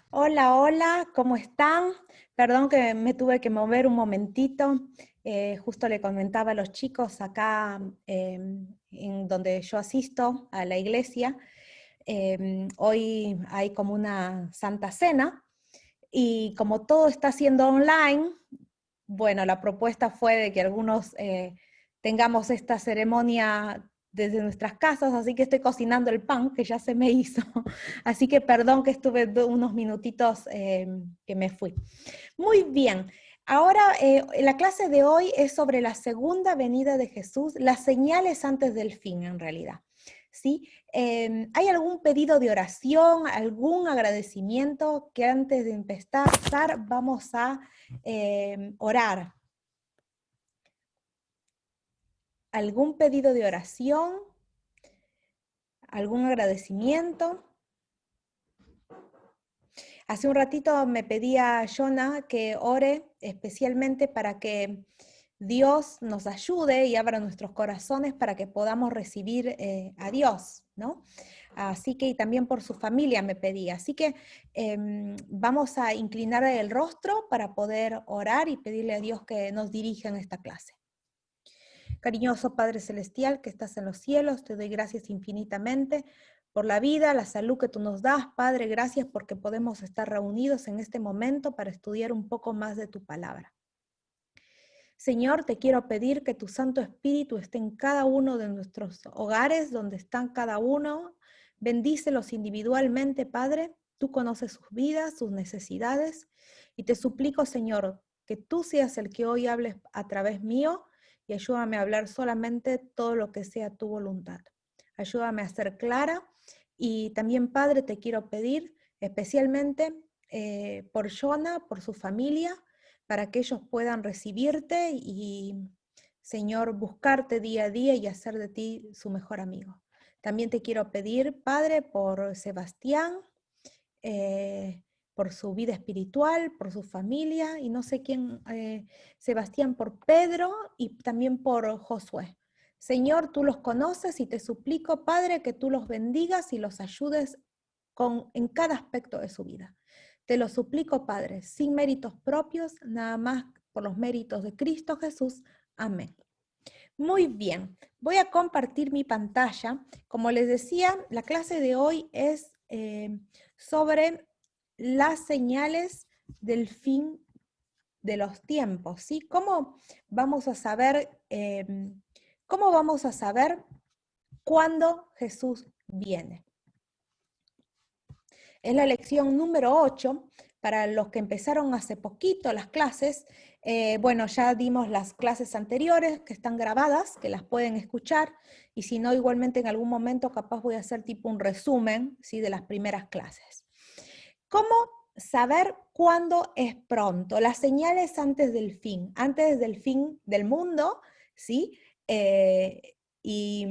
Hola, hola, ¿cómo están? Perdón que me tuve que mover un momentito. Justo le comentaba a los chicos acá en donde yo asisto a la iglesia. Hoy hay como una Santa Cena y como todo está siendo online, bueno, la propuesta fue de que algunos tengamos esta ceremonia desde nuestras casas, así que estoy cocinando el pan que ya se me hizo. Así que perdón que estuve unos minutitos que me fui. Muy bien. Ahora, la clase de hoy es sobre la segunda venida de Jesús, las señales antes del fin, en realidad. ¿Sí? ¿Hay algún pedido de oración, algún agradecimiento que antes de empezar vamos a orar? ¿Algún pedido de oración? ¿Algún agradecimiento? Hace un ratito me pedía Jonah que ore especialmente para que Dios nos ayude y abra nuestros corazones para que podamos recibir a Dios, ¿no? Así que y también por su familia me pedía. Así que vamos a inclinar el rostro para poder orar y pedirle a Dios que nos dirija en esta clase. Cariñoso Padre Celestial que estás en los cielos, te doy gracias infinitamente por la vida, la salud que tú nos das. Padre, gracias porque podemos estar reunidos en este momento para estudiar un poco más de tu palabra. Señor, te quiero pedir que tu Santo Espíritu esté en cada uno de nuestros hogares, donde están cada uno. Bendícelos individualmente, Padre. Tú conoces sus vidas, sus necesidades. Y te suplico, Señor, que tú seas el que hoy hables a través mío y ayúdame a hablar solamente todo lo que sea tu voluntad. Ayúdame a ser clara. Y también, Padre, te quiero pedir especialmente por Jonah, por su familia, para que ellos puedan recibirte y, Señor, buscarte día a día y hacer de ti su mejor amigo. También te quiero pedir, Padre, por Sebastián, por su vida espiritual, por su familia, y no sé quién, Sebastián por Pedro y también por Josué. Señor, tú los conoces y te suplico, Padre, que tú los bendigas y los ayudes en cada aspecto de su vida. Te lo suplico, Padre, sin méritos propios, nada más por los méritos de Cristo Jesús. Amén. Muy bien, voy a compartir mi pantalla. Como les decía, la clase de hoy es sobre las señales del fin de los tiempos, ¿sí? ¿Cómo vamos a saber cuándo Jesús viene? Es la lección número 8. Para los que empezaron hace poquito las clases, bueno, ya dimos las clases anteriores que están grabadas, que las pueden escuchar, y si no, igualmente en algún momento capaz voy a hacer tipo un resumen, ¿sí?, de las primeras clases. ¿Cómo saber cuándo es pronto? Las señales antes del fin del mundo, ¿sí? Y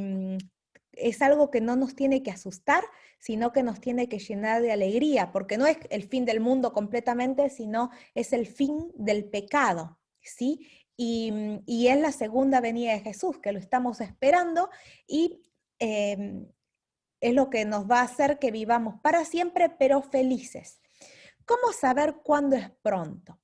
es algo que no nos tiene que asustar, sino que nos tiene que llenar de alegría, porque no es el fin del mundo completamente, sino es el fin del pecado, ¿sí? Y es la segunda venida de Jesús, que lo estamos esperando, y es lo que nos va a hacer que vivamos para siempre, pero felices. ¿Cómo saber cuándo es pronto?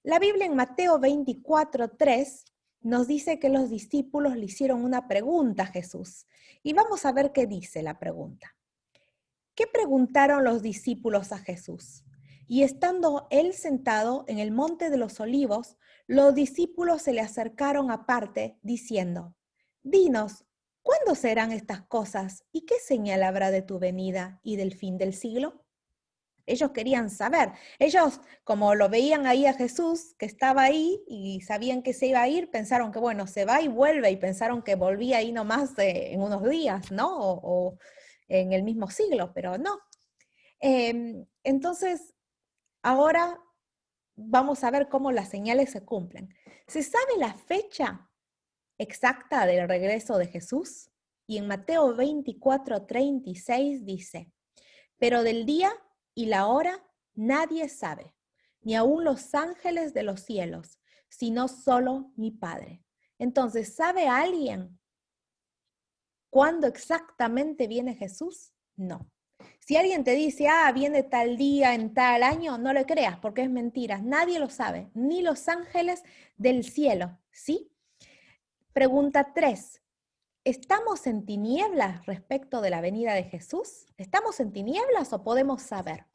La Biblia en Mateo 24:3 nos dice que los discípulos le hicieron una pregunta a Jesús. Y vamos a ver qué dice la pregunta. ¿Qué preguntaron los discípulos a Jesús? Y estando él sentado en el monte de los olivos, los discípulos se le acercaron aparte, diciendo, dinos, ¿cuándo serán estas cosas y qué señal habrá de tu venida y del fin del siglo? Ellos querían saber. Ellos, como lo veían ahí a Jesús, que estaba ahí y sabían que se iba a ir, pensaron que, bueno, se va y vuelve, y pensaron que volvía ahí nomás en unos días, ¿no? O en el mismo siglo, pero no. Entonces, ahora vamos a ver cómo las señales se cumplen. ¿Se sabe la fecha exacta del regreso de Jesús? Y en Mateo 24:36 dice, pero del día y la hora nadie sabe, ni aun los ángeles de los cielos, sino solo mi Padre. Entonces, ¿sabe alguien cuándo exactamente viene Jesús? No. Si alguien te dice, viene tal día en tal año, no le creas porque es mentira. Nadie lo sabe, ni los ángeles del cielo, ¿sí? Pregunta 3. ¿Estamos en tinieblas respecto de la venida de Jesús? ¿Estamos en tinieblas o podemos saber?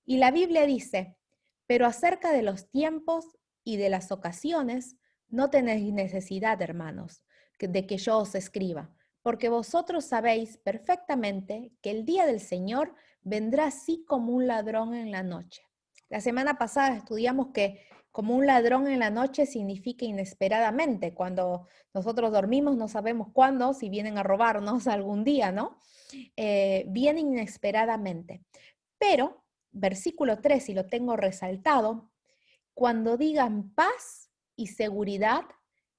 Y la Biblia dice, pero acerca de los tiempos y de las ocasiones, no tenéis necesidad, hermanos, de que yo os escriba, porque vosotros sabéis perfectamente que el día del Señor vendrá así como un ladrón en la noche. La semana pasada estudiamos que como un ladrón en la noche significa inesperadamente. Cuando nosotros dormimos no sabemos cuándo, si vienen a robarnos algún día, ¿no? Viene inesperadamente. Pero, versículo 3, y lo tengo resaltado, cuando digan paz y seguridad,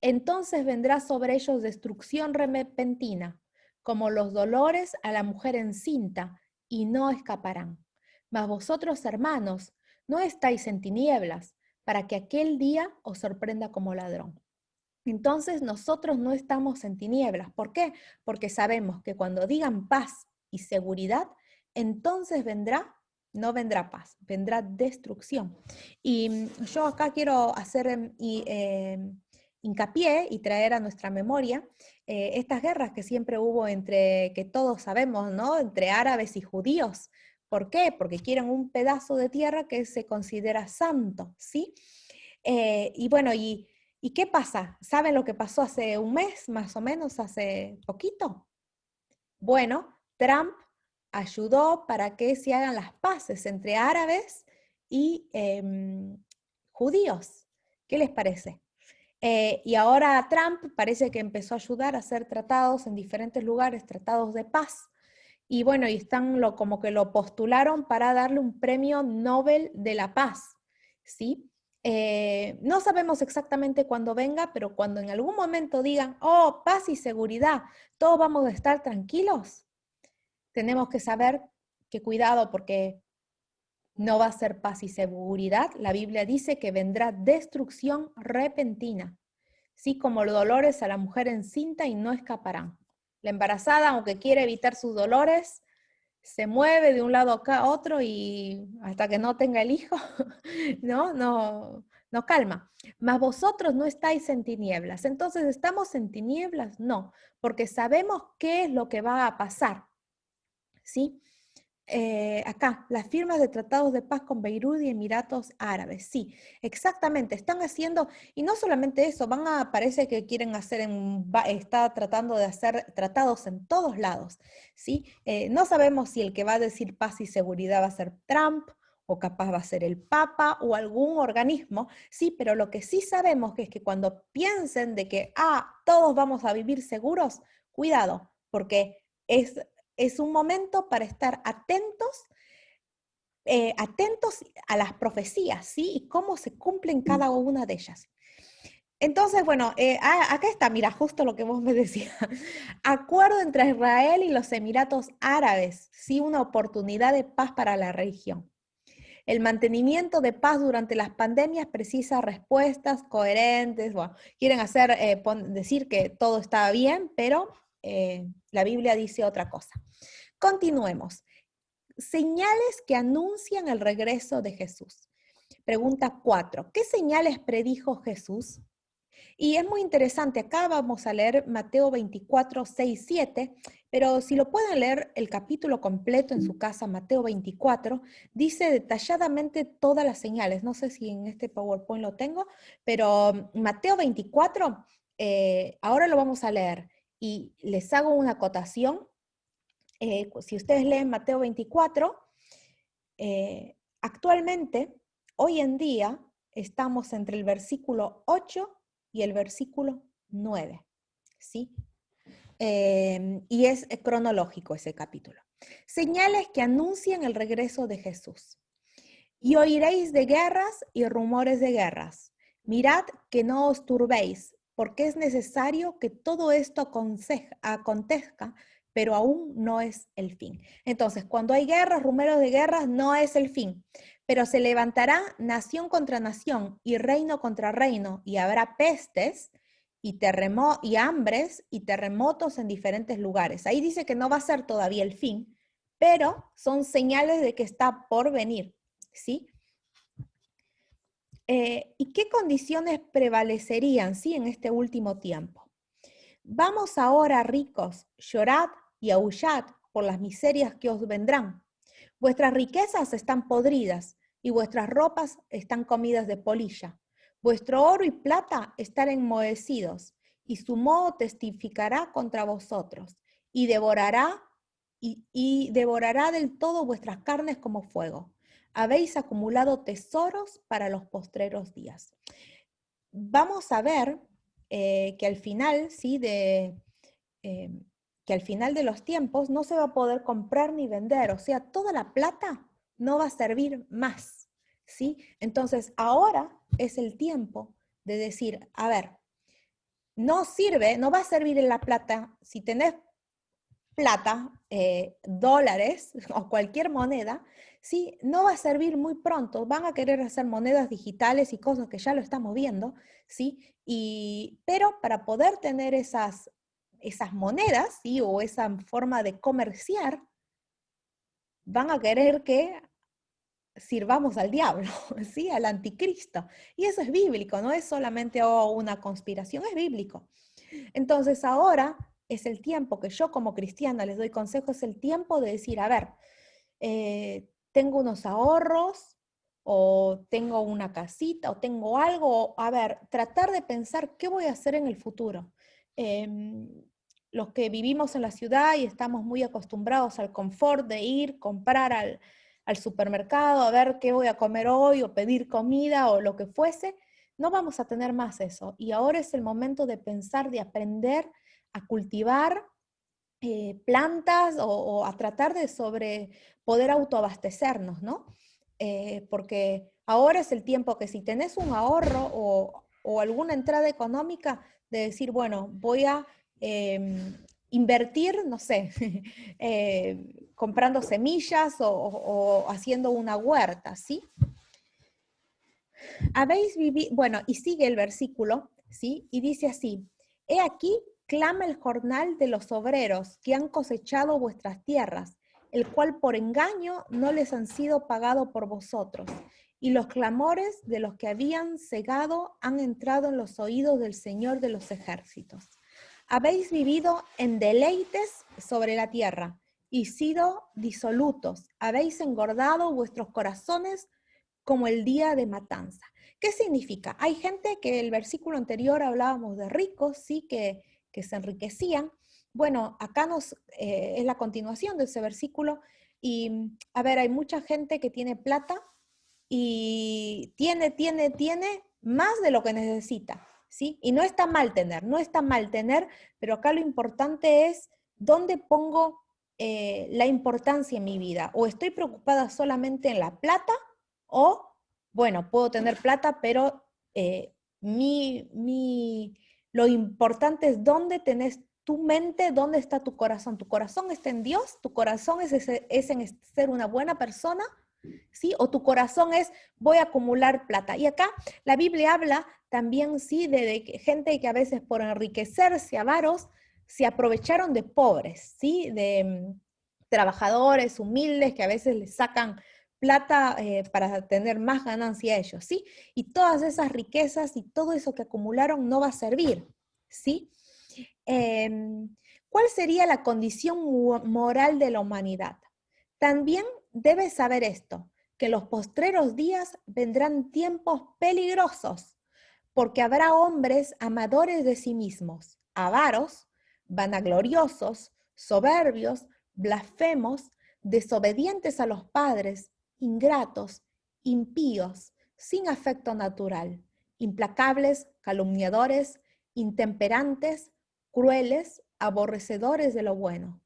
entonces vendrá sobre ellos destrucción repentina, como los dolores a la mujer encinta, y no escaparán. Mas vosotros, hermanos, no estáis en tinieblas, para que aquel día os sorprenda como ladrón. Entonces nosotros no estamos en tinieblas. ¿Por qué? Porque sabemos que cuando digan paz y seguridad, entonces no vendrá paz, vendrá destrucción. Y yo acá quiero hacer hincapié y traer a nuestra memoria estas guerras que siempre hubo entre, que todos sabemos, ¿no? Entre árabes y judíos. ¿Por qué? Porque quieren un pedazo de tierra que se considera santo, ¿sí? Y bueno, ¿y qué pasa? ¿Saben lo que pasó hace un mes, más o menos, hace poquito? Bueno, Trump ayudó para que se hagan las paces entre árabes y judíos. ¿Qué les parece? Y ahora Trump parece que empezó a ayudar a hacer tratados en diferentes lugares, tratados de paz. Y bueno, y están como que lo postularon para darle un premio Nobel de la Paz, ¿sí? No sabemos exactamente cuándo venga, pero cuando en algún momento digan, oh, paz y seguridad, todos vamos a estar tranquilos, tenemos que saber que cuidado porque no va a ser paz y seguridad. La Biblia dice que vendrá destrucción repentina, ¿sí? Como los dolores a la mujer encinta y no escaparán. La embarazada, aunque quiere evitar sus dolores, se mueve de un lado acá a otro y hasta que no tenga el hijo, no calma. Mas vosotros no estáis en tinieblas. Entonces, ¿estamos en tinieblas? No, porque sabemos qué es lo que va a pasar, ¿sí? Acá, las firmas de tratados de paz con Beirut y Emiratos Árabes. Sí, exactamente, están haciendo, y no solamente eso, parece que quieren hacer, está tratando de hacer tratados en todos lados, ¿sí? No sabemos si el que va a decir paz y seguridad va a ser Trump, o capaz va a ser el Papa o algún organismo, sí, pero lo que sí sabemos que es que cuando piensen de que, todos vamos a vivir seguros, cuidado, porque es un momento para estar atentos a las profecías, ¿sí? Y cómo se cumplen cada una de ellas. Entonces, bueno, acá está, mira, justo lo que vos me decías. Acuerdo entre Israel y los Emiratos Árabes, ¿sí? Una oportunidad de paz para la región. El mantenimiento de paz durante las pandemias precisa respuestas coherentes. Bueno, quieren decir que todo está bien, pero la Biblia dice otra cosa. Continuemos. Señales que anuncian el regreso de Jesús. Pregunta 4. ¿Qué señales predijo Jesús? Y es muy interesante, acá vamos a leer Mateo 24, 6, 7, pero si lo pueden leer el capítulo completo en su casa, Mateo 24, dice detalladamente todas las señales. No sé si en este PowerPoint lo tengo, pero Mateo 24, ahora lo vamos a leer y les hago una acotación. Si ustedes leen Mateo 24, actualmente, hoy en día, estamos entre el versículo 8 y el versículo 9, ¿sí? Y es cronológico ese capítulo. Señales que anuncian el regreso de Jesús. Y oiréis de guerras y rumores de guerras. Mirad que no os turbéis, porque es necesario que todo esto acontezca, pero aún no es el fin. Entonces, cuando hay guerras, rumores de guerras, no es el fin, pero se levantará nación contra nación y reino contra reino, y habrá pestes y hambres y terremotos en diferentes lugares. Ahí dice que no va a ser todavía el fin, pero son señales de que está por venir, ¿sí? ¿Y qué condiciones prevalecerían, sí, en este último tiempo? Vamos ahora, ricos, llorad y aullad por las miserias que os vendrán. Vuestras riquezas están podridas y vuestras ropas están comidas de polilla. Vuestro oro y plata están enmohecidos, y su moho testificará contra vosotros, y devorará, y devorará del todo vuestras carnes como fuego. Habéis acumulado tesoros para los postreros días. Vamos a ver que al final, ¿sí? Eh, que al final de los tiempos no se va a poder comprar ni vender, o sea, toda la plata no va a servir más, ¿sí? Entonces, ahora es el tiempo de decir, a ver, no sirve, no va a servir en la plata, si tenés plata, dólares o cualquier moneda, ¿sí? No va a servir muy pronto, van a querer hacer monedas digitales y cosas que ya lo estamos viendo, ¿sí? Pero para poder tener esas monedas, ¿sí? O esa forma de comerciar, van a querer que sirvamos al diablo, ¿sí? Al anticristo. Y eso es bíblico, no es solamente una conspiración, es bíblico. Entonces ahora es el tiempo que yo como cristiana les doy consejo, es el tiempo de decir, a ver, tengo unos ahorros o tengo una casita o tengo algo, a ver, tratar de pensar qué voy a hacer en el futuro. Los que vivimos en la ciudad y estamos muy acostumbrados al confort de ir, comprar al supermercado, a ver qué voy a comer hoy o pedir comida o lo que fuese, no vamos a tener más eso. Y ahora es el momento de pensar, de aprender a cultivar plantas o a tratar de poder autoabastecernos, ¿no? Porque ahora es el tiempo que si tenés un ahorro o alguna entrada económica, de decir, bueno, voy a invertir, no sé, comprando semillas o haciendo una huerta, ¿sí? Habéis vivido, bueno, y sigue el versículo, ¿sí? Y dice así, he aquí, clama el jornal de los obreros que han cosechado vuestras tierras, el cual por engaño no les han sido pagado por vosotros. Y los clamores de los que habían cegado han entrado en los oídos del Señor de los ejércitos. Habéis vivido en deleites sobre la tierra y sido disolutos. Habéis engordado vuestros corazones como el día de matanza. ¿Qué significa? Hay gente que el versículo anterior hablábamos de ricos, sí, que se enriquecían. Bueno, acá es la continuación de ese versículo y, a ver, hay mucha gente que tiene plata y tiene más de lo que necesita, ¿sí? Y no está mal tener, no está mal tener, pero acá lo importante es dónde pongo la importancia en mi vida. O estoy preocupada solamente en la plata o, bueno, puedo tener plata, pero lo importante es dónde tenés tu mente, dónde está tu corazón. ¿Tu corazón está en Dios? ¿Tu corazón es en ser una buena persona? ¿Sí? O tu corazón es, voy a acumular plata. Y acá la Biblia habla también, sí, de gente que a veces por enriquecerse, avaros, se aprovecharon de pobres, ¿sí? De trabajadores humildes que a veces les sacan plata para tener más ganancia a ellos, ¿sí? Y todas esas riquezas y todo eso que acumularon no va a servir, ¿sí? ¿Cuál sería la condición moral de la humanidad? También debes saber esto, que en los postreros días vendrán tiempos peligrosos, porque habrá hombres amadores de sí mismos, avaros, vanagloriosos, soberbios, blasfemos, desobedientes a los padres, ingratos, impíos, sin afecto natural, implacables, calumniadores, intemperantes, crueles, aborrecedores de lo bueno,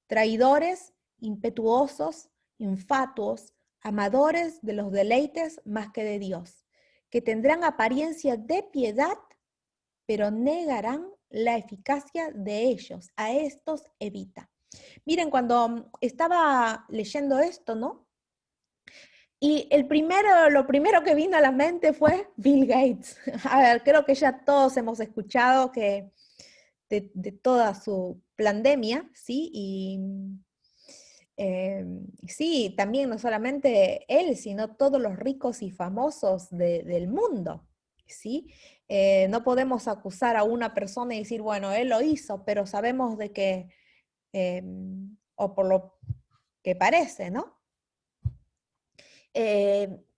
traidores, impetuosos, infatuos, amadores de los deleites más que de Dios, que tendrán apariencia de piedad, pero negarán la eficacia de ellos. A estos evita. Miren, cuando estaba leyendo esto, ¿no? Y lo primero que vino a la mente fue Bill Gates. A ver, creo que ya todos hemos escuchado que de toda su pandemia, ¿sí? Sí, también no solamente él, sino todos los ricos y famosos del mundo, ¿sí? No podemos acusar a una persona y decir, bueno, él lo hizo, pero sabemos de que, o por lo que parece, ¿no?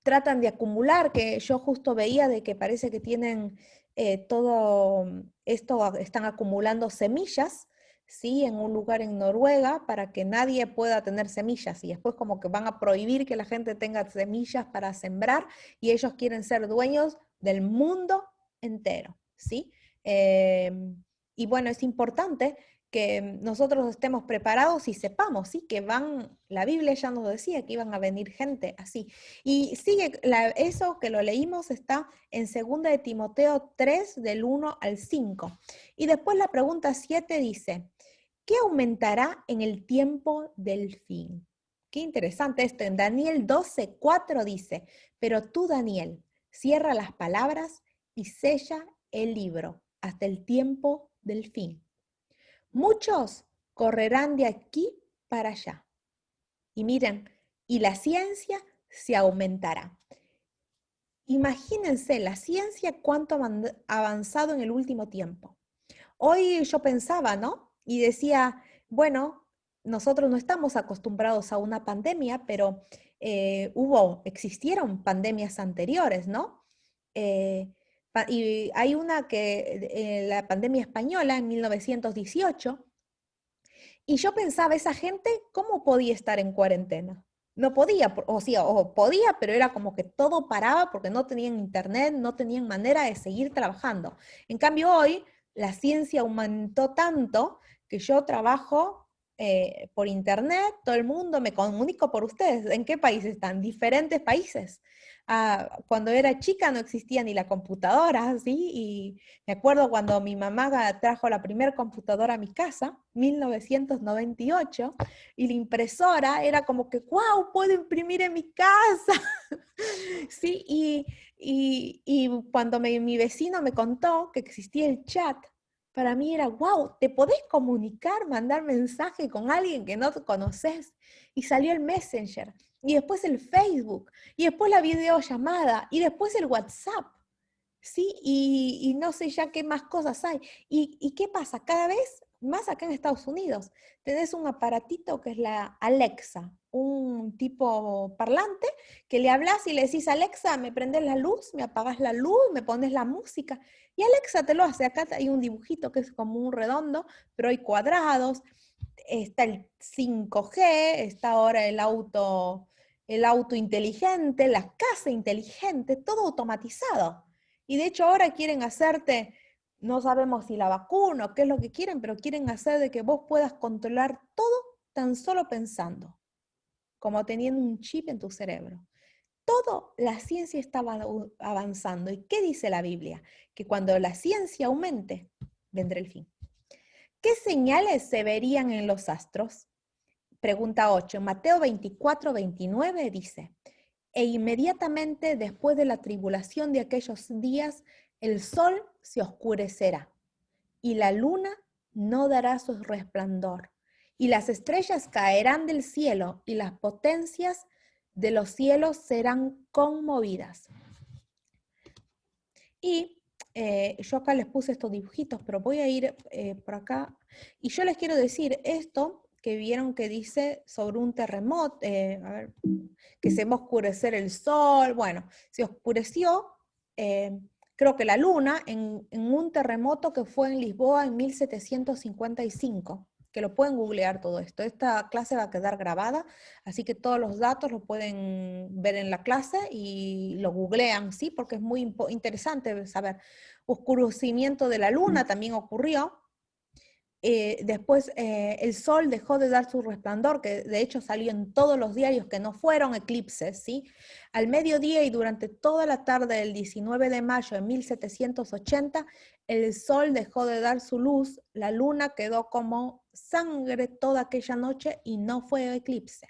Tratan de acumular, que yo justo veía de que parece que tienen todo esto, están acumulando semillas, ¿sí? En un lugar en Noruega para que nadie pueda tener semillas y después como que van a prohibir que la gente tenga semillas para sembrar y ellos quieren ser dueños del mundo entero, ¿sí? Y bueno, es importante que nosotros estemos preparados y sepamos, ¿sí? Que van, la Biblia ya nos decía que iban a venir gente así. Y sigue, eso que lo leímos está en 2 de Timoteo 3, del 1 al 5. Y después la pregunta 7 dice, ¿qué aumentará en el tiempo del fin? Qué interesante esto. En Daniel 12, 4 dice, pero tú, Daniel, cierra las palabras y sella el libro hasta el tiempo del fin. Muchos correrán de aquí para allá. Y miren, y la ciencia se aumentará. Imagínense la ciencia cuánto ha avanzado en el último tiempo. Hoy yo pensaba, ¿no? Y decía, bueno, nosotros no estamos acostumbrados a una pandemia, pero existieron pandemias anteriores, ¿no? Y hay una que, la pandemia española en 1918. Y yo pensaba, esa gente, ¿cómo podía estar en cuarentena? No podía, o sí, o podía, pero era como que todo paraba porque no tenían internet, no tenían manera de seguir trabajando. En cambio, hoy la ciencia aumentó tanto que yo trabajo por internet, todo el mundo, me comunico por ustedes. ¿En qué país están? Diferentes países. Cuando era chica no existía ni la computadora, ¿sí? Y me acuerdo cuando mi mamá trajo la primera computadora a mi casa, 1998, y la impresora era como que, wow, puedo imprimir en mi casa. Sí, y cuando mi vecino me contó que existía el chat, para mí era, wow, te podés comunicar, mandar mensaje con alguien que no conoces. Y salió el Messenger, y después el Facebook, y después la videollamada, y después el WhatsApp. Sí, y no sé ya qué más cosas hay. ¿Y qué pasa? Cada vez más acá en Estados Unidos tenés un aparatito que es la Alexa, un tipo parlante que le hablas y le decís, Alexa, me prendes la luz, me apagas la luz, me pones la música. Y Alexa te lo hace. Acá hay un dibujito que es como un redondo, pero hay cuadrados. Está el 5G, está ahora el auto inteligente, la casa inteligente, todo automatizado. Y de hecho ahora quieren hacerte, no sabemos si la vacuna o qué es lo que quieren, pero quieren hacer de que vos puedas controlar todo tan solo pensando, como teniendo un chip en tu cerebro. Todo, la ciencia está avanzando. ¿Y qué dice la Biblia? Que cuando la ciencia aumente, vendrá el fin. ¿Qué señales se verían en los astros? Pregunta 8. Mateo 24, 29 dice, e inmediatamente después de la tribulación de aquellos días, el sol se oscurecerá y la luna no dará su resplandor, y las estrellas caerán del cielo y las potencias de los cielos serán conmovidas. Y yo acá les puse estos dibujitos, pero voy a ir por acá. Y yo les quiero decir esto que vieron que dice sobre un terremoto, a ver, que se va a oscurecer el sol. Bueno, se oscureció, creo que la luna, en un terremoto que fue en Lisboa en 1755, que lo pueden googlear todo esto. Esta clase va a quedar grabada, así que todos los datos los pueden ver en la clase y lo googlean, ¿sí? Porque es muy interesante saber. Oscurecimiento de la luna también ocurrió. Después el sol dejó de dar su resplandor, que de hecho salió en todos los diarios que no fueron eclipses, ¿sí? Al mediodía y durante toda la tarde del 19 de mayo de 1780, el sol dejó de dar su luz, la luna quedó como sangre toda aquella noche y no fue eclipse.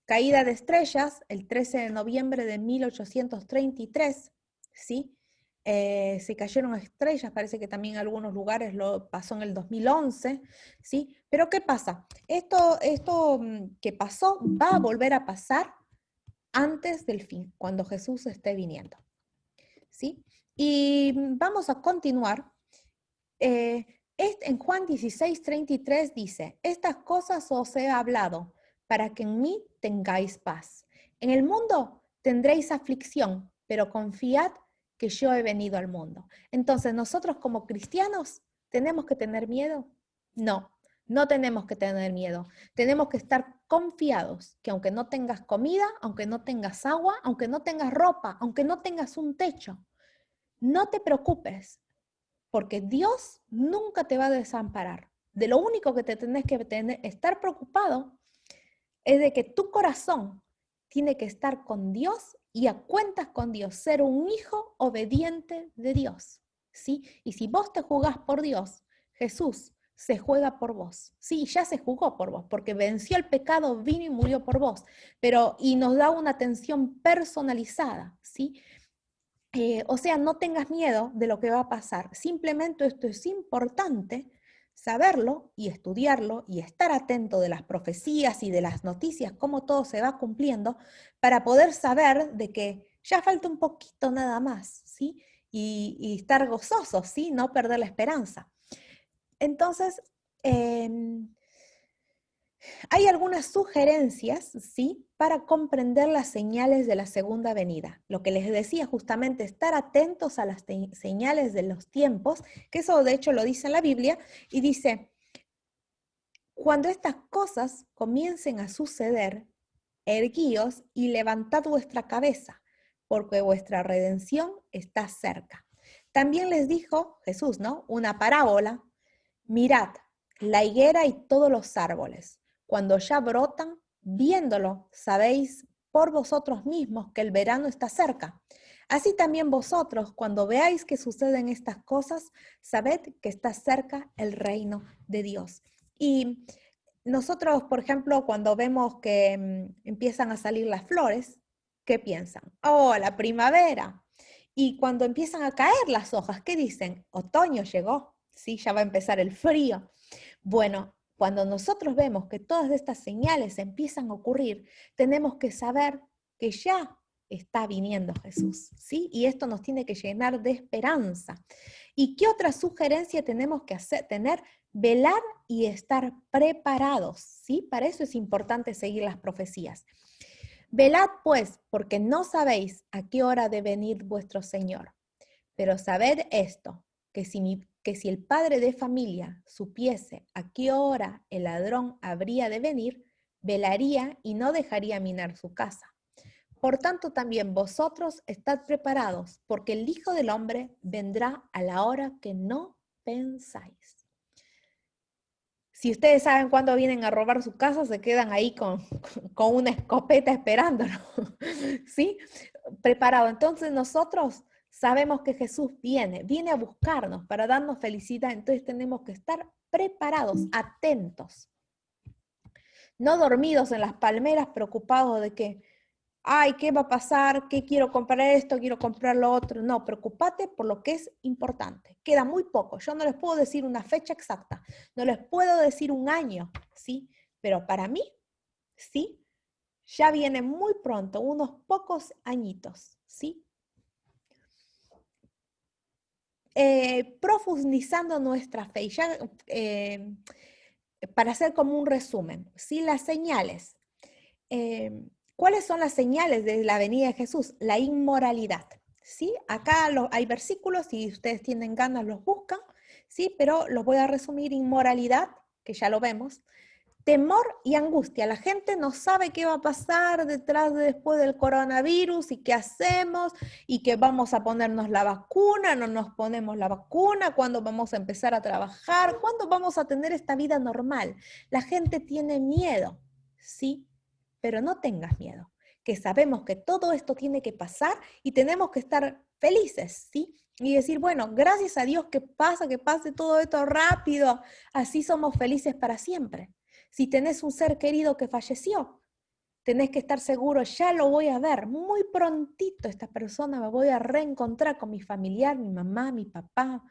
Caída de estrellas, el 13 de noviembre de 1833, ¿sí? se cayeron estrellas, parece que también en algunos lugares lo pasó en el 2011, ¿sí? Pero ¿qué pasa? Esto que pasó va a volver a pasar antes del fin, cuando Jesús esté viniendo, ¿sí? Y vamos a continuar. En Juan 16:33 dice, estas cosas os he hablado para que en mí tengáis paz. En el mundo tendréis aflicción, pero confiad que yo he venido al mundo. Entonces, nosotros como cristianos, ¿tenemos que tener miedo? No, no tenemos que tener miedo. Tenemos que estar confiados que aunque no tengas comida, aunque no tengas agua, aunque no tengas ropa, aunque no tengas un techo, no te preocupes, porque Dios nunca te va a desamparar. De lo único que te tenés que estar preocupado es de que tu corazón tiene que estar con Dios y a cuentas con Dios, ser un hijo obediente de Dios, ¿sí? Y si vos te jugás por Dios, Jesús se juega por vos. Sí, ya se jugó por vos, porque venció el pecado, vino y murió por vos, y nos da una atención personalizada, ¿sí? O sea, no tengas miedo de lo que va a pasar. Simplemente esto es importante saberlo y estudiarlo y estar atento de las profecías y de las noticias, cómo todo se va cumpliendo, para poder saber de que ya falta un poquito nada más, ¿sí? Y estar gozosos, ¿sí? No perder la esperanza. Entonces, hay algunas sugerencias, ¿sí?, para comprender las señales de la segunda venida. Lo que les decía justamente, estar atentos a las señales de los tiempos, que eso de hecho lo dice en la Biblia, y dice, cuando estas cosas comiencen a suceder, erguíos y levantad vuestra cabeza, porque vuestra redención está cerca. También les dijo Jesús, ¿no?, una parábola. Mirad, la higuera y todos los árboles, cuando ya brotan, viéndolo, sabéis por vosotros mismos que el verano está cerca. Así también vosotros, cuando veáis que suceden estas cosas, sabed que está cerca el reino de Dios. Y nosotros, por ejemplo, cuando vemos que empiezan a salir las flores, ¿qué piensan? Oh, la primavera. Y cuando empiezan a caer las hojas, ¿qué dicen? Otoño llegó, sí, ya va a empezar el frío. Bueno, cuando nosotros vemos que todas estas señales empiezan a ocurrir, tenemos que saber que ya está viniendo Jesús, ¿sí? Y esto nos tiene que llenar de esperanza. ¿Y qué otra sugerencia tenemos que tener? Velar y estar preparados, ¿sí? Para eso es importante seguir las profecías. Velad pues, porque no sabéis a qué hora de venir vuestro Señor. Pero sabed esto, que si el padre de familia supiese a qué hora el ladrón habría de venir, velaría y no dejaría minar su casa. Por tanto, también vosotros estad preparados, porque el Hijo del Hombre vendrá a la hora que no pensáis. Si ustedes saben cuándo vienen a robar su casa, se quedan ahí con una escopeta esperándolo, ¿sí? Preparado. Entonces nosotros sabemos que Jesús viene a buscarnos para darnos felicidad, entonces tenemos que estar preparados, atentos, no dormidos en las palmeras, preocupados de que, ay, ¿qué va a pasar? ¿Qué quiero comprar esto? ¿Quiero comprar lo otro? No, preocúpate por lo que es importante. Queda muy poco. Yo no les puedo decir una fecha exacta, no les puedo decir un año, ¿sí? Pero para mí, sí, ya viene muy pronto, unos pocos añitos, ¿sí? Profundizando nuestra fe, ya para hacer como un resumen, ¿sí? Las señales. ¿Cuáles son las señales de la venida de Jesús? La inmoralidad, ¿sí? Acá hay versículos, si ustedes tienen ganas los buscan, ¿sí? Pero los voy a resumir. Inmoralidad, que ya lo vemos. Temor y angustia. La gente no sabe qué va a pasar después del coronavirus y qué hacemos y que vamos a ponernos la vacuna, no nos ponemos la vacuna, cuándo vamos a empezar a trabajar, cuándo vamos a tener esta vida normal. La gente tiene miedo, ¿sí? Pero no tengas miedo, que sabemos que todo esto tiene que pasar y tenemos que estar felices, ¿sí? Y decir, bueno, gracias a Dios que pase todo esto rápido, así somos felices para siempre. Si tenés un ser querido que falleció, tenés que estar seguro, ya lo voy a ver, muy prontito esta persona me voy a reencontrar con mi familiar, mi mamá, mi papá,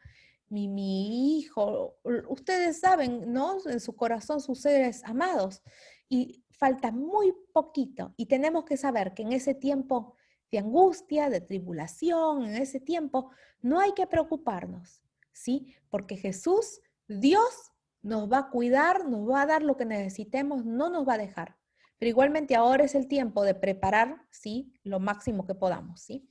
mi hijo. Ustedes saben, ¿no? En su corazón sus seres amados. Y falta muy poquito. Y tenemos que saber que en ese tiempo de angustia, de tribulación, en ese tiempo, no hay que preocuparnos, ¿sí? Porque Jesús, Dios, nos va a cuidar, nos va a dar lo que necesitemos, no nos va a dejar. Pero igualmente ahora es el tiempo de preparar, ¿sí? Lo máximo que podamos, ¿sí?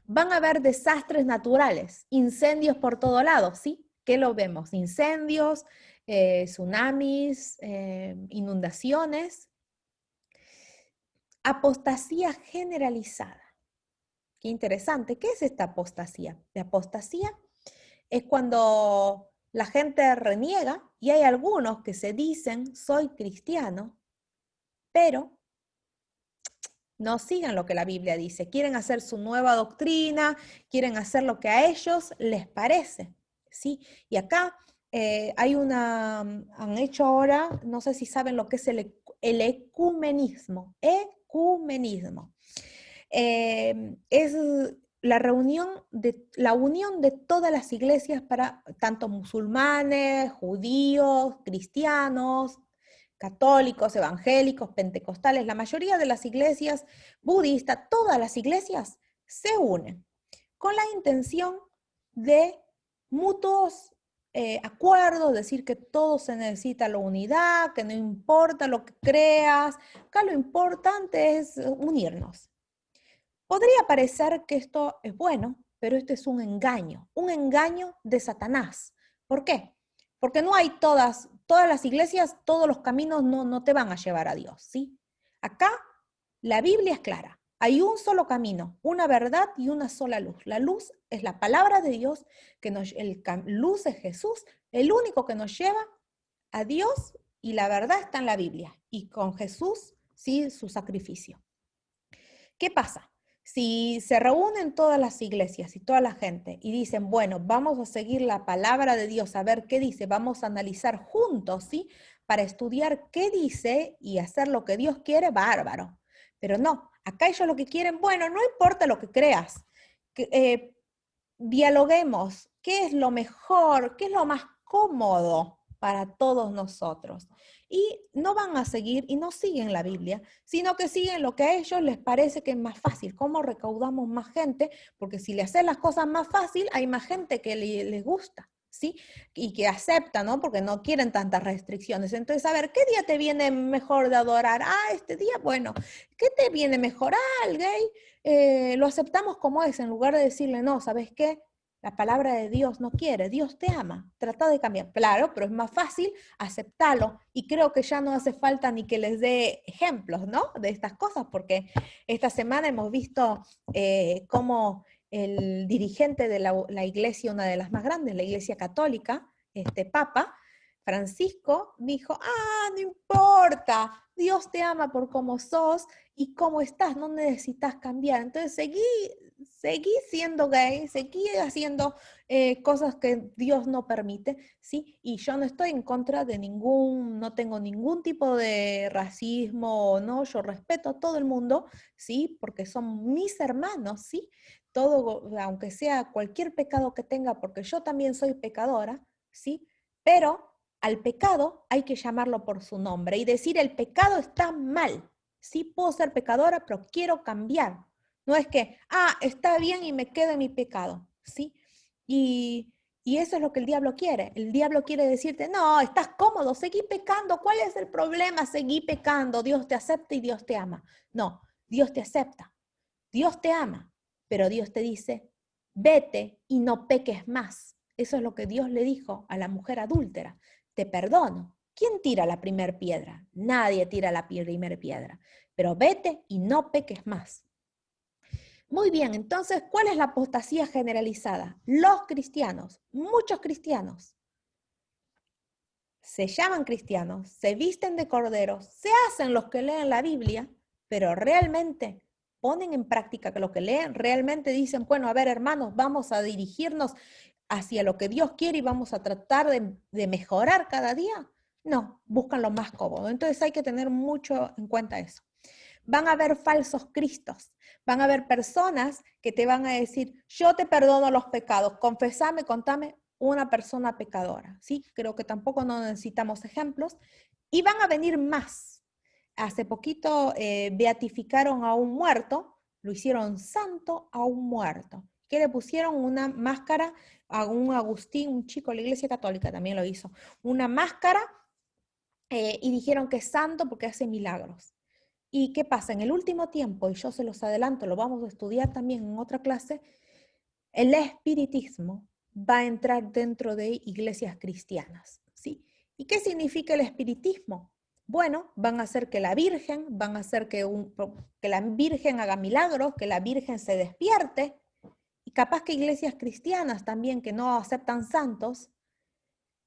Van a haber desastres naturales, incendios por todo lado, ¿sí? ¿Qué lo vemos? Incendios, tsunamis, inundaciones, apostasía generalizada. Qué interesante. ¿Qué es esta apostasía? La apostasía es cuando la gente reniega y hay algunos que se dicen, soy cristiano, pero no siguen lo que la Biblia dice. Quieren hacer su nueva doctrina, quieren hacer lo que a ellos les parece, ¿sí? Y acá han hecho ahora, no sé si saben lo que es el ecumenismo. Ecumenismo. Es la unión de todas las iglesias para tanto musulmanes, judíos, cristianos, católicos, evangélicos, pentecostales, la mayoría de las iglesias budistas, todas las iglesias se unen con la intención de mutuos acuerdos, decir que todo se necesita la unidad, que no importa lo que creas, acá lo importante es unirnos. Podría parecer que esto es bueno, pero este es un engaño de Satanás. ¿Por qué? Porque no hay todas las iglesias, todos los caminos no te van a llevar a Dios, ¿sí? Acá la Biblia es clara. Hay un solo camino, una verdad y una sola luz. La luz es la palabra de Dios, luz es Jesús, el único que nos lleva a Dios, y la verdad está en la Biblia. Y con Jesús, sí, su sacrificio. ¿Qué pasa? Si se reúnen todas las iglesias y toda la gente y dicen, bueno, vamos a seguir la palabra de Dios, a ver qué dice, vamos a analizar juntos, ¿sí? Para estudiar qué dice y hacer lo que Dios quiere, bárbaro. Pero no, acá ellos lo que quieren, bueno, no importa lo que creas, dialoguemos, qué es lo mejor, qué es lo más cómodo para todos nosotros. Y no van a seguir y no siguen la Biblia, sino que siguen lo que a ellos les parece que es más fácil, cómo recaudamos más gente, porque si le hacen las cosas más fácil, hay más gente que les gusta, ¿sí? Y que acepta, ¿no? Porque no quieren tantas restricciones. Entonces, a ver, ¿qué día te viene mejor de adorar? Ah, este día, bueno, ¿qué te viene mejor? Ah, el gay, lo aceptamos como es, en lugar de decirle, no, ¿sabes qué? La palabra de Dios no quiere, Dios te ama, trata de cambiar. Claro, pero es más fácil aceptarlo y creo que ya no hace falta ni que les dé ejemplos, ¿no? De estas cosas, porque esta semana hemos visto cómo el dirigente de la iglesia, una de las más grandes, la iglesia católica, este Papa, Francisco, dijo, no importa, Dios te ama por cómo sos y cómo estás, no necesitas cambiar. Entonces seguí siendo gay, seguí haciendo cosas que Dios no permite, ¿sí? Y yo no estoy en contra de no tengo ningún tipo de racismo, ¿no? Yo respeto a todo el mundo, ¿sí? Porque son mis hermanos, ¿sí? Todo, aunque sea cualquier pecado que tenga, porque yo también soy pecadora, ¿sí? Pero al pecado hay que llamarlo por su nombre y decir el pecado está mal. Sí puedo ser pecadora, pero quiero cambiar. No es que, está bien y me quedo en mi pecado, ¿sí? Y eso es lo que el diablo quiere. El diablo quiere decirte, no, estás cómodo, seguí pecando. ¿Cuál es el problema? Seguí pecando. Dios te acepta y Dios te ama. No, Dios te acepta. Dios te ama, pero Dios te dice, vete y no peques más. Eso es lo que Dios le dijo a la mujer adúltera. Te perdono. ¿Quién tira la primera piedra? Nadie tira la primera piedra. Pero vete y no peques más. Muy bien, entonces, ¿cuál es la apostasía generalizada? Los cristianos, muchos cristianos, se llaman cristianos, se visten de corderos, se hacen los que leen la Biblia, pero realmente ponen en práctica que lo que leen, realmente dicen, bueno, a ver, hermanos, vamos a dirigirnos hacia lo que Dios quiere y vamos a tratar de mejorar cada día. No, buscan lo más cómodo. Entonces hay que tener mucho en cuenta eso. van a haber falsos cristos, van a haber personas que te van a decir, yo te perdono los pecados, confesame, contame una persona pecadora, ¿sí? Creo que tampoco no necesitamos ejemplos. Y van a venir más. Hace poquito beatificaron a un muerto, lo hicieron santo a un muerto, que le pusieron una máscara a un Agustín, un chico de la Iglesia Católica también lo hizo, una máscara y dijeron que es santo porque hace milagros. ¿Y qué pasa? En el último tiempo, y yo se los adelanto, lo vamos a estudiar también en otra clase, el espiritismo va a entrar dentro de iglesias cristianas, ¿sí? ¿Y qué significa el espiritismo? Bueno, van a hacer que la Virgen, van a hacer que la Virgen haga milagros, que la Virgen se despierte, y capaz que iglesias cristianas también que no aceptan santos,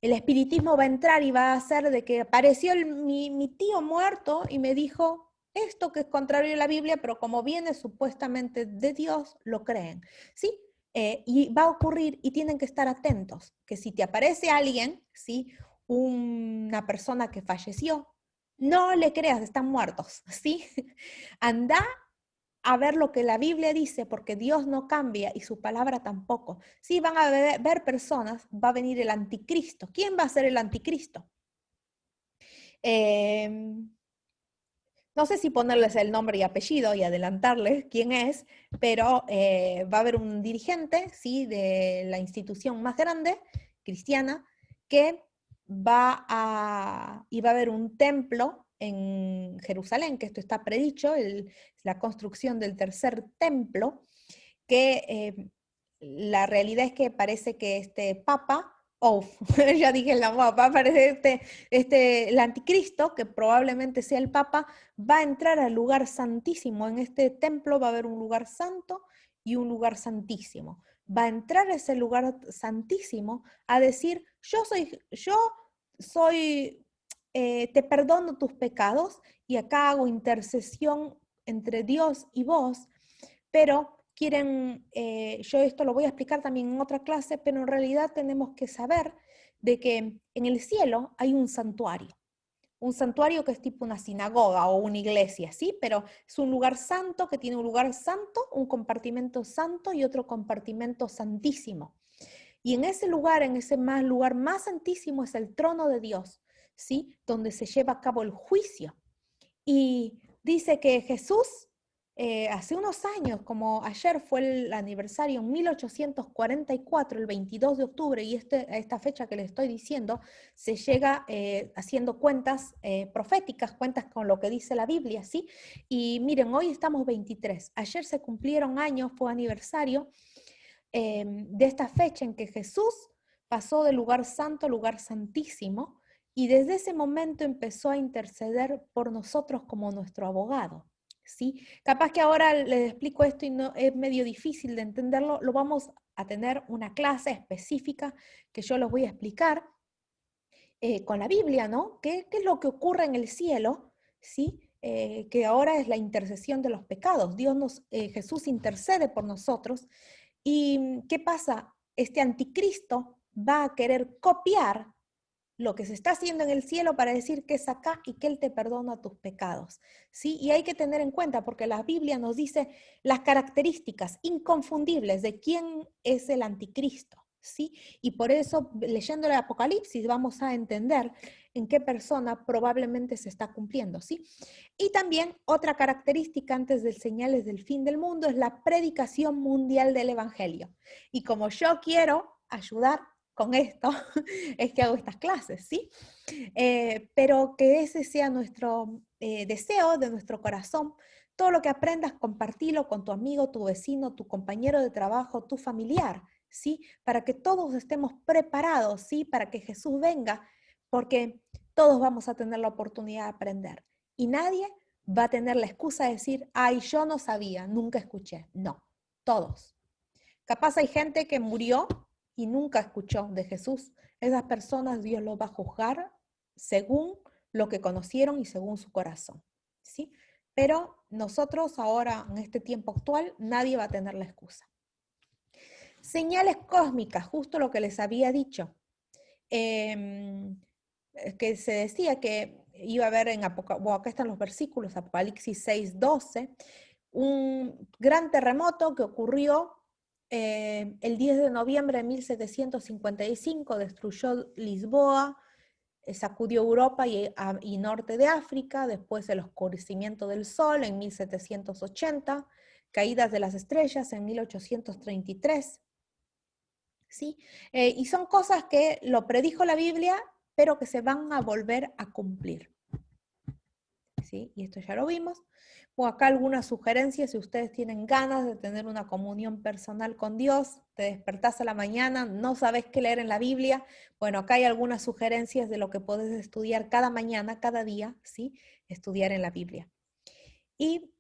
el espiritismo va a entrar y va a hacer de que apareció mi tío muerto y me dijo esto que es contrario a la Biblia, pero como viene supuestamente de Dios, lo creen. ¿Sí? Y va a ocurrir y tienen que estar atentos, que si te aparece alguien, ¿sí? Una persona que falleció, no le creas, están muertos, ¿sí? Anda a ver lo que la Biblia dice, porque Dios no cambia y su palabra tampoco. Sí, van a ver personas, va a venir el anticristo. ¿Quién va a ser el anticristo? No sé si ponerles el nombre y apellido y adelantarles quién es, pero va a haber un dirigente, ¿sí? De la institución más grande, cristiana, que y va a haber un templo en Jerusalén, que esto está predicho, la construcción del tercer templo, que la realidad es que parece que este papa, ya dije la papa, parece el anticristo, que probablemente sea el papa, va a entrar al lugar santísimo. En este templo va a haber un lugar santo y un lugar santísimo. Va a entrar a ese lugar santísimo a decir, te perdono tus pecados y acá hago intercesión entre Dios y vos, pero yo esto lo voy a explicar también en otra clase, pero en realidad tenemos que saber de que en el cielo hay un santuario que es tipo una sinagoga o una iglesia, ¿sí? Pero es un lugar santo que tiene un lugar santo, un compartimento santo y otro compartimento santísimo. Y en ese lugar, lugar más santísimo es el trono de Dios, ¿sí? Donde se lleva a cabo el juicio. Y dice que Jesús, hace unos años, como ayer fue el aniversario, en 1844, el 22 de octubre, y esta fecha que le estoy diciendo, se llega haciendo cuentas proféticas, cuentas con lo que dice la Biblia, ¿sí? Y miren, hoy estamos 23, ayer se cumplieron años, fue aniversario de esta fecha en que Jesús pasó del lugar santo al lugar santísimo, y desde ese momento empezó a interceder por nosotros como nuestro abogado, ¿sí? Capaz que ahora les explico esto y no es medio difícil de entenderlo, lo vamos a tener una clase específica que yo los voy a explicar con la Biblia, ¿no? ¿Qué es lo que ocurre en el cielo, ¿sí? Que ahora es la intercesión de los pecados. Jesús intercede por nosotros. ¿Y qué pasa? Este anticristo va a querer copiar lo que se está haciendo en el cielo para decir que es acá y que Él te perdona tus pecados, ¿sí? Y hay que tener en cuenta, porque la Biblia nos dice las características inconfundibles de quién es el anticristo, ¿sí? Y por eso, leyendo el Apocalipsis, vamos a entender en qué persona probablemente se está cumpliendo, ¿sí? Y también otra característica antes de señales del fin del mundo es la predicación mundial del Evangelio. Y como yo quiero ayudar con esto, es que hago estas clases, ¿sí? Pero que ese sea nuestro deseo de nuestro corazón. Todo lo que aprendas, compartilo con tu amigo, tu vecino, tu compañero de trabajo, tu familiar, ¿sí? Para que todos estemos preparados, ¿sí? Para que Jesús venga, porque todos vamos a tener la oportunidad de aprender. Y nadie va a tener la excusa de decir, ay, yo no sabía, nunca escuché. No, todos. Capaz hay gente que murió y nunca escuchó de Jesús. Esas personas Dios los va a juzgar según lo que conocieron y según su corazón, ¿sí? Pero nosotros ahora, en este tiempo actual, nadie va a tener la excusa. Señales cósmicas, justo lo que les había dicho. Que se decía que iba a ver bueno, acá están los versículos, Apocalipsis 6:12, un gran terremoto que ocurrió el 10 de noviembre de 1755, destruyó Lisboa, sacudió Europa y norte de África, después el oscurecimiento del sol en 1780, caídas de las estrellas en 1833, ¿sí? Y son cosas que lo predijo la Biblia, pero que se van a volver a cumplir, ¿sí? Y esto ya lo vimos. O acá algunas sugerencias, si ustedes tienen ganas de tener una comunión personal con Dios, te despertás a la mañana, no sabes qué leer en la Biblia, bueno, acá hay algunas sugerencias de lo que podés estudiar cada mañana, cada día, ¿sí? Estudiar en la Biblia. Y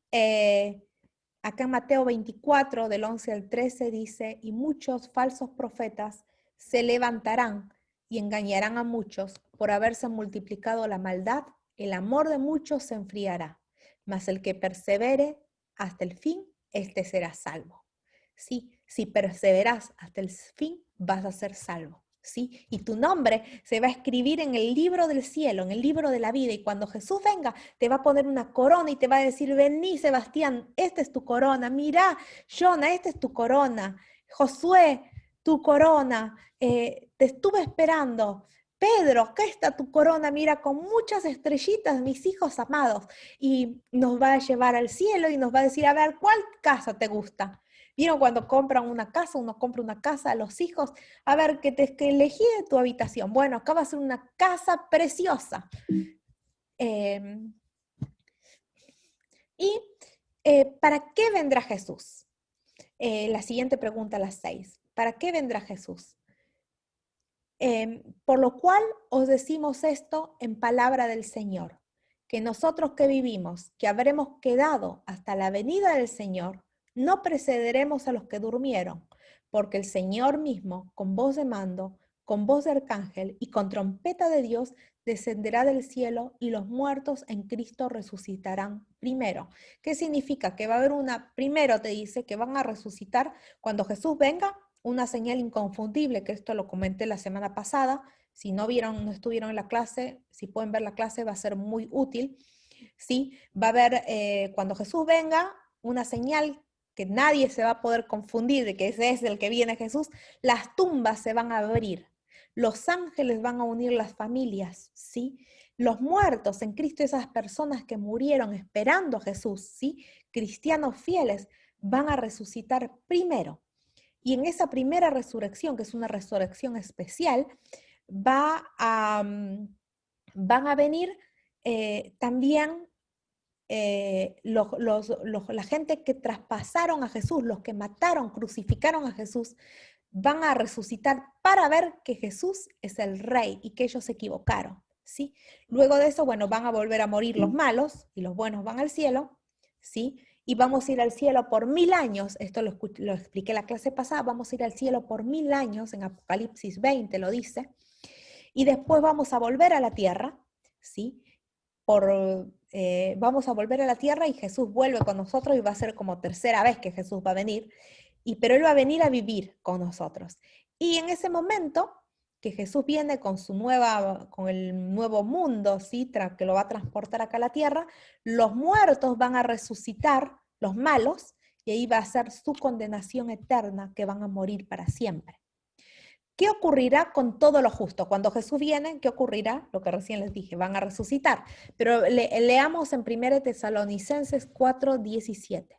acá en Mateo 24, del 11 al 13, dice, y muchos falsos profetas se levantarán y engañarán a muchos por haberse multiplicado la maldad, el amor de muchos se enfriará, mas el que persevere hasta el fin, este será salvo. ¿Sí? Si perseveras hasta el fin, vas a ser salvo. ¿Sí? Y tu nombre se va a escribir en el libro del cielo, en el libro de la vida, y cuando Jesús venga, te va a poner una corona y te va a decir, vení Sebastián, esta es tu corona, mira, Jonah, esta es tu corona, Josué, tu corona, te estuve esperando. Pedro, acá está tu corona, mira, con muchas estrellitas, mis hijos amados, y nos va a llevar al cielo y nos va a decir, a ver, ¿cuál casa te gusta? ¿Vieron cuando compran una casa, uno compra una casa a los hijos? A ver, que elegí de tu habitación. Bueno, acá va a ser una casa preciosa. ¿Y para qué vendrá Jesús? La siguiente pregunta, las 6. ¿Para qué vendrá Jesús? Por lo cual os decimos esto en palabra del Señor, que nosotros que vivimos, que habremos quedado hasta la venida del Señor, no precederemos a los que durmieron, porque el Señor mismo, con voz de mando, con voz de arcángel y con trompeta de Dios, descenderá del cielo y los muertos en Cristo resucitarán primero. ¿Qué significa? Que va a haber primero te dice que van a resucitar cuando Jesús venga, una señal inconfundible, que esto lo comenté la semana pasada. Si no vieron, no estuvieron en la clase, si pueden ver la clase va a ser muy útil. ¿Sí? Va a haber, cuando Jesús venga, una señal que nadie se va a poder confundir de que ese es el que viene Jesús. Las tumbas se van a abrir. Los ángeles van a unir las familias, ¿sí? Los muertos en Cristo, esas personas que murieron esperando a Jesús, ¿sí? Cristianos fieles, van a resucitar primero. Y en esa primera resurrección, que es una resurrección especial, van a venir también la gente que traspasaron a Jesús, los que mataron, crucificaron a Jesús, van a resucitar para ver que Jesús es el rey y que ellos se equivocaron, ¿sí? Luego de eso, bueno, van a volver a morir los malos y los buenos van al cielo, ¿sí? Y vamos a ir al cielo por 1000 años, esto lo expliqué la clase pasada, vamos a ir al cielo por 1000 años, en Apocalipsis 20 lo dice, y después vamos a volver a la tierra, ¿sí? Vamos a volver a la tierra y Jesús vuelve con nosotros y va a ser como tercera vez que Jesús va a venir, pero Él va a venir a vivir con nosotros. Y en ese momento que Jesús viene con el nuevo mundo, ¿sí? Que lo va a transportar acá a la tierra, los muertos van a resucitar, los malos, y ahí va a ser su condenación eterna, que van a morir para siempre. ¿Qué ocurrirá con todo lo justo? Cuando Jesús viene, ¿qué ocurrirá? Lo que recién les dije, van a resucitar. Pero leamos en 1 Tesalonicenses 4:17.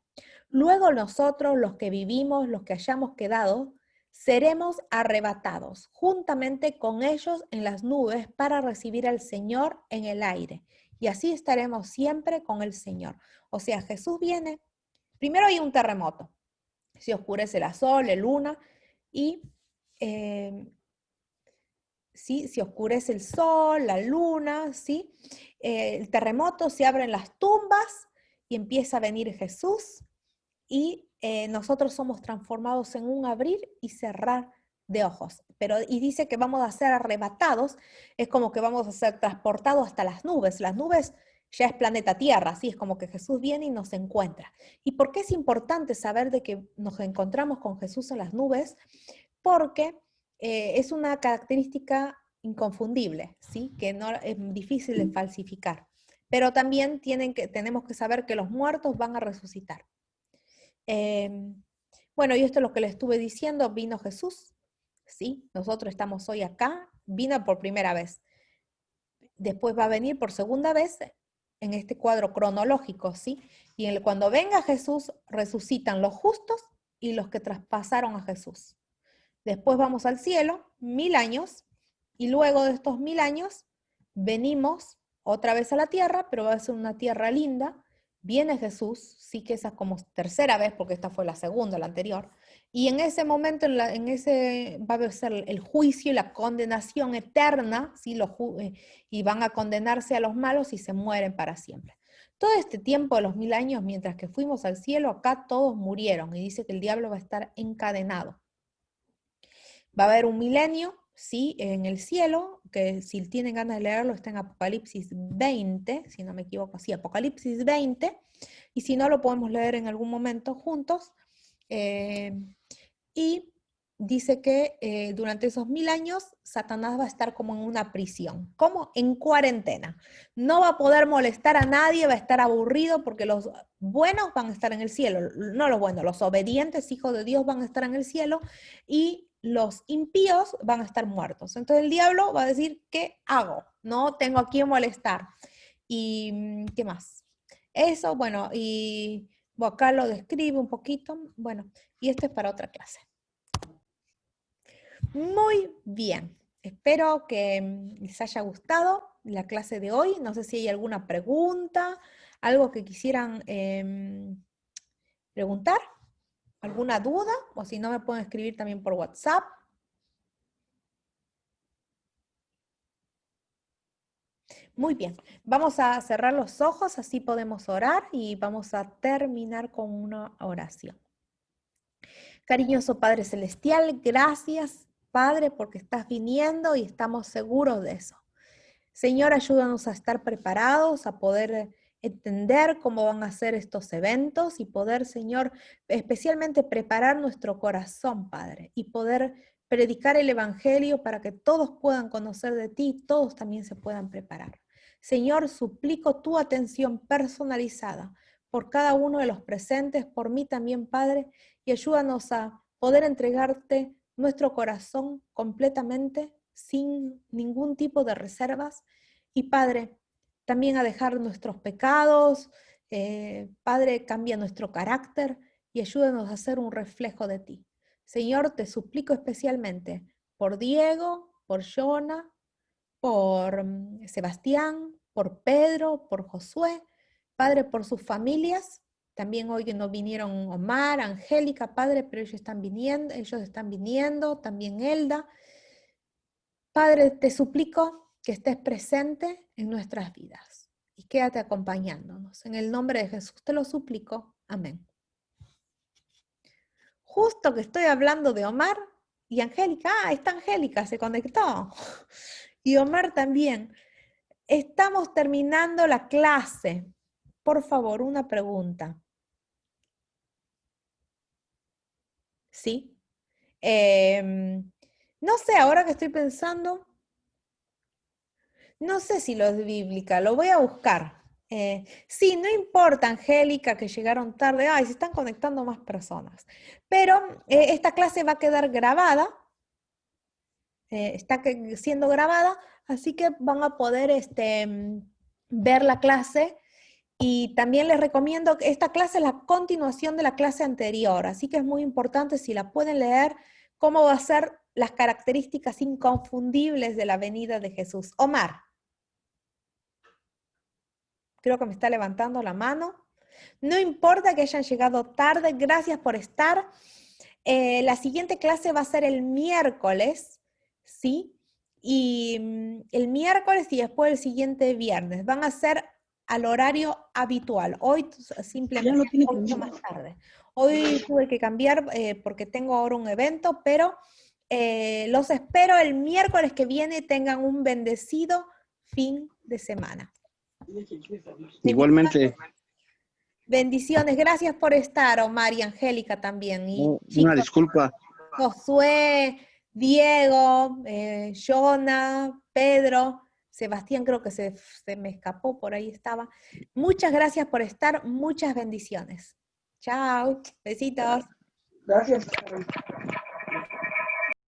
Luego nosotros, los que vivimos, los que hayamos quedado, seremos arrebatados juntamente con ellos en las nubes para recibir al Señor en el aire. Y así estaremos siempre con el Señor. O sea, Jesús viene, primero hay un terremoto, se oscurece la sol, la luna, y ¿sí? Se oscurece el sol, la luna, ¿sí? El terremoto, se abren las tumbas y empieza a venir Jesús y nosotros somos transformados en un abrir y cerrar de ojos. Y dice que vamos a ser arrebatados, es como que vamos a ser transportados hasta las nubes. Las nubes ya es planeta Tierra, así es como que Jesús viene y nos encuentra. ¿Y por qué es importante saber de que nos encontramos con Jesús en las nubes? Porque es una característica inconfundible, ¿sí? Que no es difícil de falsificar. Pero también tenemos que saber que los muertos van a resucitar. Bueno, y esto es lo que le estuve diciendo, vino Jesús, ¿sí? Nosotros estamos hoy acá, vino por primera vez. Después va a venir por segunda vez en este cuadro cronológico, ¿sí? Y cuando venga Jesús, resucitan los justos y los que traspasaron a Jesús. Después vamos al cielo, 1000 años, y luego de estos 1000 años venimos otra vez a la tierra, pero va a ser una tierra linda. Viene Jesús, sí que esa es como tercera vez, porque esta fue la segunda, la anterior, y en ese momento, va a ser el juicio y la condenación eterna, ¿sí? Y van a condenarse a los malos y se mueren para siempre. Todo este tiempo de los 1000 años, mientras que fuimos al cielo, acá todos murieron, y dice que el diablo va a estar encadenado. Va a haber un milenio, sí, en el cielo, que si tienen ganas de leerlo está en Apocalipsis 20, si no me equivoco, sí, Apocalipsis 20, y si no lo podemos leer en algún momento juntos. Y dice que durante esos 1000 años Satanás va a estar como en una prisión, como en cuarentena. No va a poder molestar a nadie, va a estar aburrido porque los buenos van a estar en el cielo, no los buenos, los obedientes hijos de Dios van a estar en el cielo y los impíos van a estar muertos. Entonces el diablo va a decir, ¿qué hago? No tengo a quién molestar. ¿Y qué más? Eso, bueno, y acá lo describe un poquito, bueno, y esto es para otra clase. Muy bien, espero que les haya gustado la clase de hoy. No sé si hay alguna pregunta, algo que quisieran preguntar, alguna duda, o si no me pueden escribir también por WhatsApp. Muy bien, vamos a cerrar los ojos, así podemos orar y vamos a terminar con una oración. Cariñoso Padre Celestial, gracias Padre porque estás viniendo y estamos seguros de eso. Señor, ayúdanos a estar preparados, a poder entender cómo van a ser estos eventos y poder, Señor, especialmente preparar nuestro corazón, Padre, y poder predicar el Evangelio para que todos puedan conocer de ti y todos también se puedan preparar. Señor, suplico tu atención personalizada por cada uno de los presentes, por mí también, Padre, y ayúdanos a poder entregarte nuestro corazón completamente, sin ningún tipo de reservas. Y Padre, también a dejar nuestros pecados. Padre, cambia nuestro carácter y ayúdanos a ser un reflejo de ti. Señor, te suplico especialmente por Diego, por Jonah, por Sebastián, por Pedro, por Josué, Padre, por sus familias. También hoy que no vinieron Omar, Angélica, Padre, pero ellos están viniendo, también Elda. Padre, te suplico que estés presente en nuestras vidas y quédate acompañándonos. En el nombre de Jesús te lo suplico. Amén. Justo que estoy hablando de Omar y Angélica, está Angélica, se conectó. Y Omar también. Estamos terminando la clase. Por favor, una pregunta. ¿Sí? No sé, ahora que estoy pensando, no sé si lo es bíblica, lo voy a buscar. Sí, no importa, Angélica, que llegaron tarde, ay, se están conectando más personas. Pero esta clase va a quedar grabada, está siendo grabada, así que van a poder ver la clase. Y también les recomiendo que esta clase es la continuación de la clase anterior, así que es muy importante si la pueden leer, cómo va a ser las características inconfundibles de la venida de Jesús. Omar. Creo que me está levantando la mano. No importa que hayan llegado tarde, gracias por estar. La siguiente clase va a ser el miércoles, ¿sí? Y el miércoles y después el siguiente viernes. Van a ser al horario habitual. Hoy simplemente un poquito más tarde. Hoy tuve que cambiar porque tengo ahora un evento, pero los espero el miércoles que viene. Tengan un bendecido fin de semana. Igualmente. Bendiciones, gracias por estar, Omar y Angélica también. Y Una chicos, disculpa. Josué, Diego, Jonah, Pedro, Sebastián creo que se me escapó, por ahí estaba. Muchas gracias por estar, muchas bendiciones. Chao, besitos. Gracias.